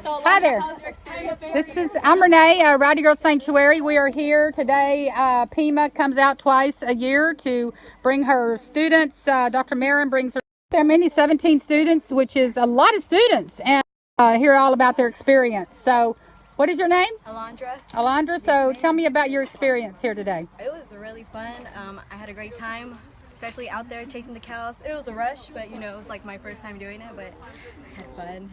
Hi there. I'm Renee, Rowdy Girl Sanctuary. We are here today. PIMA comes out twice a year to bring her students. Dr. Marin brings her. There are many 17 students, which is a lot of students, and hear all about their experience. So, what is your name? Alondra. Alondra. So, tell me about your experience here today. It was really fun. I had a great time, especially out there chasing the cows. It was a rush, but it was like my first time doing it, but I had fun.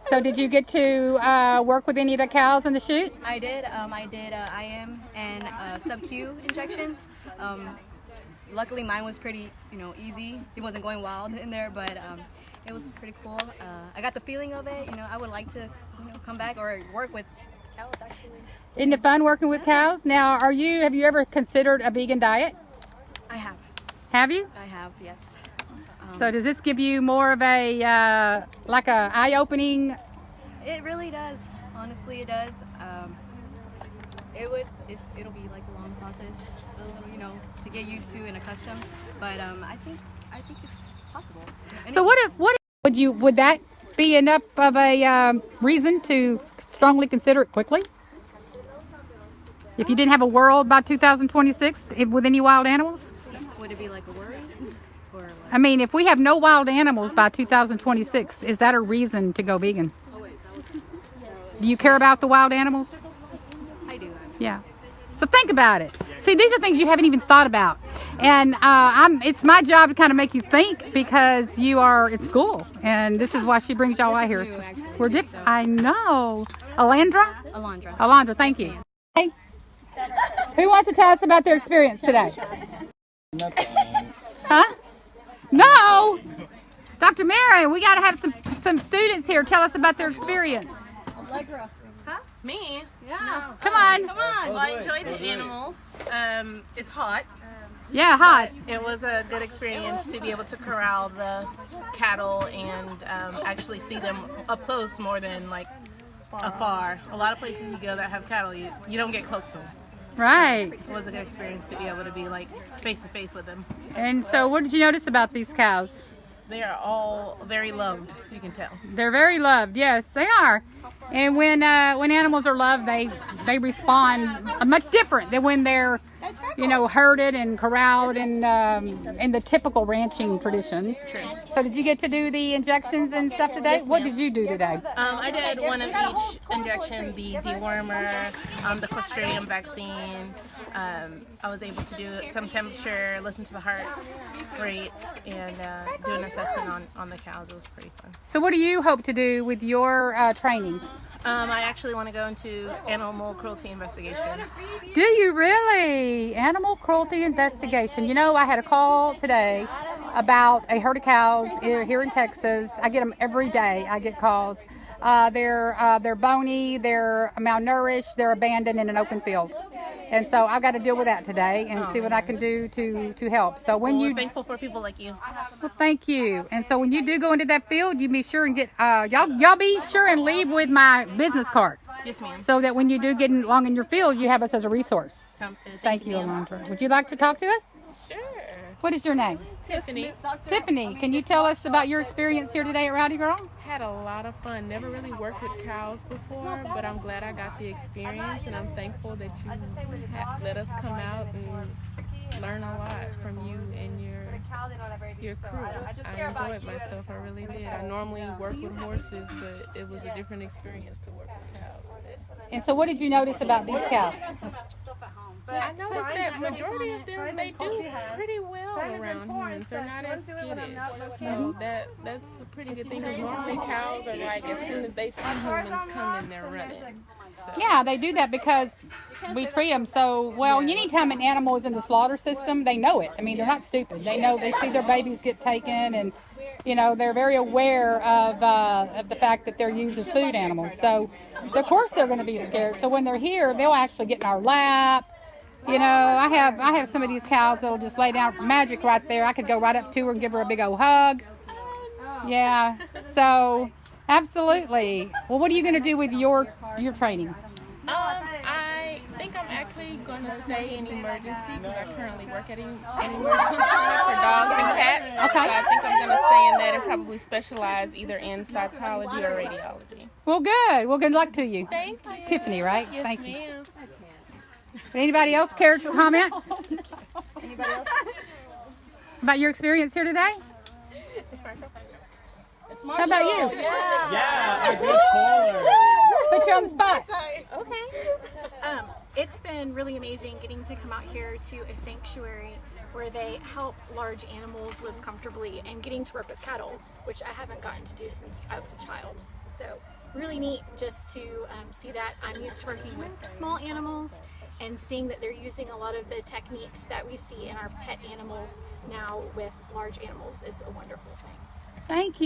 So did you get to work with any of the cows in the chute? I did. I did IM and sub-Q injections. Luckily mine was pretty, easy. It wasn't going wild in there, but it was pretty cool. I got the feeling of it. I would like to, come back or work with cows actually. Isn't it fun working with cows? Now, have you ever considered a vegan diet? I have. Have you? I have, yes. So does this give you more of a, like a eye-opening? It really does. Honestly, it does. It'll be like a long process, just a little, to get used to and accustomed. But I think it's possible. And so would that be enough of a reason to strongly consider it quickly? If you didn't have a world by 2026 with any wild animals? Would it be like a worry? I mean, if we have no wild animals by 2026, is that a reason to go vegan? Do you care about the wild animals? I do. Yeah. So think about it. See, these are things you haven't even thought about. And it's my job to kind of make you think because you are at school. And this is why she brings y'all out here. We're different. I know. Alondra? Alondra, thank you. Hey. Who wants to tell us about their experience today? Huh? No! Dr. Marin, we got to have some students here. Tell us about their experience. Allegra. Huh? Me? Yeah. No. Come on. Well, I enjoyed the animals. It's hot. Yeah, hot. It was a good experience to be able to corral the cattle and actually see them up close more than like afar. A lot of places you go that have cattle, you don't get close to them. Right. It was a good experience to be able to be like face to face with them. And so what did you notice about these cows? They are all very loved, you can tell. They're very loved, yes, they are. And when animals are loved, they respond much different than when they're, herded and corralled and in the typical ranching tradition. True. So did you get to do the injections and stuff today? Yes, what did you do today? I did one of each injection, the dewormer, the Clostridium vaccine. I was able to do some temperature, listen to the heart rates, and do an assessment on the cows. It was pretty fun. So what do you hope to do with your training? I actually want to go into animal cruelty investigation. Do you really? Animal cruelty investigation. I had a call today about a herd of cows here in Texas. I get them every day. I get calls. They're bony, they're malnourished, they're abandoned in an open field. And so I've got to deal with that today and see what I can do to help. So we're thankful for people like you. Well, thank you. And so when you do go into that field, you be sure and get y'all be sure and leave with my business card. Yes, ma'am. So that when you do get along in your field, you have us as a resource. Sounds good. Thank you, Alondra. Would you like to talk to us? Sure. What is your name? Tiffany. Tiffany, can you tell us about your experience here today at Rowdy Girl? Had a lot of fun. Never really worked with cows before, but I'm glad I got the experience, and I'm thankful that you let us come out and learn a lot from you and your crew. I enjoyed myself. I really did. I normally work with horses, but it was a different experience to work with cows today. And so what did you notice about these cows? I noticed that majority of them, they do pretty well around humans. They're not as skittish. So that's a pretty good thing, because normally cows are like, as soon as they see humans coming, they're running. So. Yeah, they do that because we treat them so well. Anytime an animal is in the slaughter system, they know it. I mean, they're not stupid. They know, they see their babies get taken, and they're very aware of the fact that they're used as food animals. So of course they're going to be scared. So when they're here, they'll actually get in our lap. I have some of these cows that'll just lay down magic right there. I could go right up to her and give her a big old hug. Yeah. So absolutely. Well, what are you going to do with your training? I think I'm actually going to stay in emergency because I currently work at an emergency clinic for dogs and cats. Okay. So I think I'm going to stay in that and probably specialize either in cytology or radiology. Well, good. Well, good luck to you. Thank you. Tiffany, right? Yes, Thank you. ma'am. Anybody else care to comment Anybody else? about your experience here today? How about you? Yeah, a good caller. Put you on the spot. Okay. It's been really amazing getting to come out here to a sanctuary where they help large animals live comfortably and getting to work with cattle, which I haven't gotten to do since I was a child. So really neat just to see that. I'm used to working with small animals, and seeing that they're using a lot of the techniques that we see in our pet animals now with large animals is a wonderful thing. Thank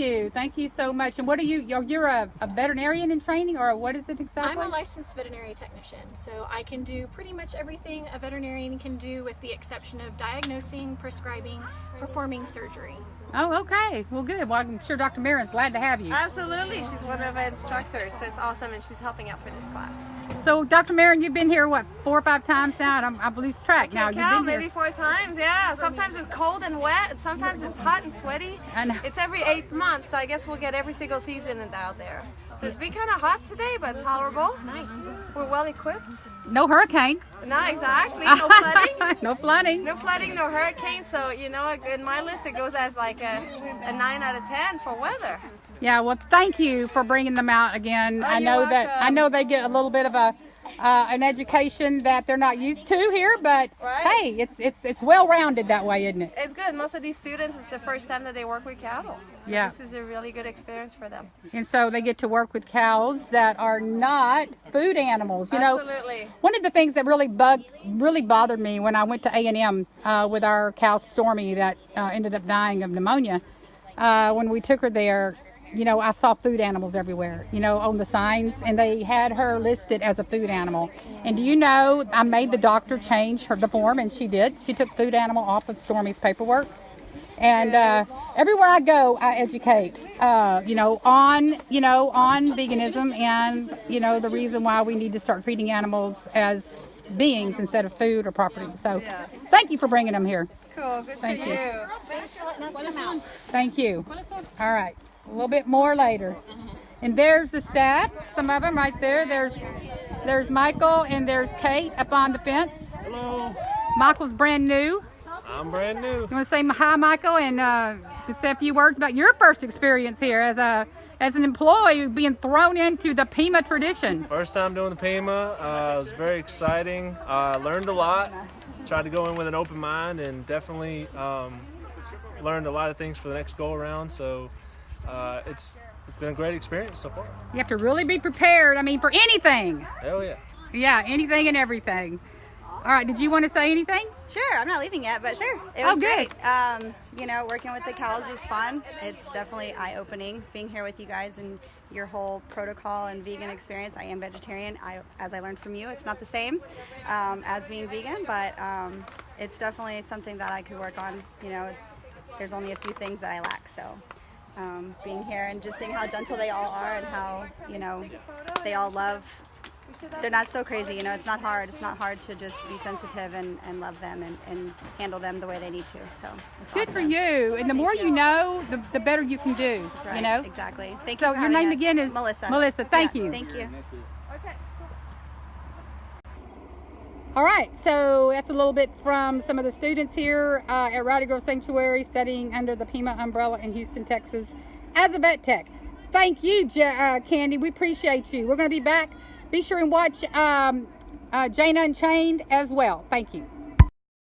you so much. And what are you? You're a veterinarian in training, or what is it exactly? I'm a licensed veterinary technician, so I can do pretty much everything a veterinarian can do with the exception of diagnosing, prescribing, performing surgery. Oh, okay. Well, good. Well, I'm sure Dr. Marin's glad to have you. Absolutely. She's one of our instructors, so it's awesome, and she's helping out for this class. So, Dr. Marin, you've been here, what, 4 or 5 times now? I've lost track now. You've been Maybe here. 4 times, yeah. Sometimes it's cold and wet, and sometimes it's hot and sweaty. I know. It's every 8th month, so I guess we'll get every single season out there. So it's been kind of hot today, but tolerable. Nice. We're well equipped. No hurricane. No, exactly. No flooding. No flooding. No flooding, no hurricane. So, you know, in my list it goes as like a 9 out of 10 for weather. Yeah, well, thank you for bringing them out again. Oh, I you're know welcome. I know they get a little bit of an education that they're not used to here, but Right. hey, it's well rounded that way, isn't it? It's good. Most of these students, it's the first time that they work with cattle. So Yeah. this is a really good experience for them. And so they get to work with cows that are not food animals. You know, Absolutely. one of the things that really bothered me when I went to A&M with our cow Stormy that ended up dying of pneumonia, when we took her there, you know, I saw food animals everywhere, you know, on the signs, and they had her listed as a food animal. And do you know, I made the doctor change the form, and she did. She took food animal off of Stormy's paperwork. And everywhere I go, I educate, on veganism and, you know, the reason why we need to start treating animals as beings instead of food or property. So thank you for bringing them here. Cool. Good Thank for you. you. Thanks for letting us come out. Thank you. All right. A little bit more later. And there's the staff. Some of them right there. There's Michael and there's Kate up on the fence. Hello. Michael's brand new. I'm brand new. You want to say hi, Michael, and to say a few words about your first experience here as an employee being thrown into the PIMA tradition? First time doing the PIMA. It was very exciting. Learned a lot. Tried to go in with an open mind and definitely learned a lot of things for the next go around. So it's been a great experience so far. You have to really be prepared, I mean, for anything. Hell yeah. Yeah, anything and everything. All right, did you want to say anything? Sure, I'm not leaving yet, but sure. It Oh, was good. great. You know, working with the cows was fun. It's definitely eye-opening being here with you guys and your whole protocol and vegan experience. I am vegetarian. As I learned from you, it's not the same as being vegan, but it's definitely something that I could work on. You know, there's only a few things that I lack, so being here and just seeing how gentle they all are and how, you know, they all love. They're not so crazy, you know, it's not hard. It's not hard to just be sensitive and love them and handle them the way they need to. So it's Good awesome. for you. And the more you know, the better you can do. That's right. You know? Exactly. Thank you So for your having name us. again is Melissa. Melissa. Thank Yeah, you. Thank you. All right, so that's a little bit from some of the students here at Rowdy Girl Sanctuary studying under the PIMA umbrella in Houston, Texas as a vet tech. Thank you, Candy. We appreciate you. We're going to be back. Be sure and watch Jane Unchained as well. Thank you.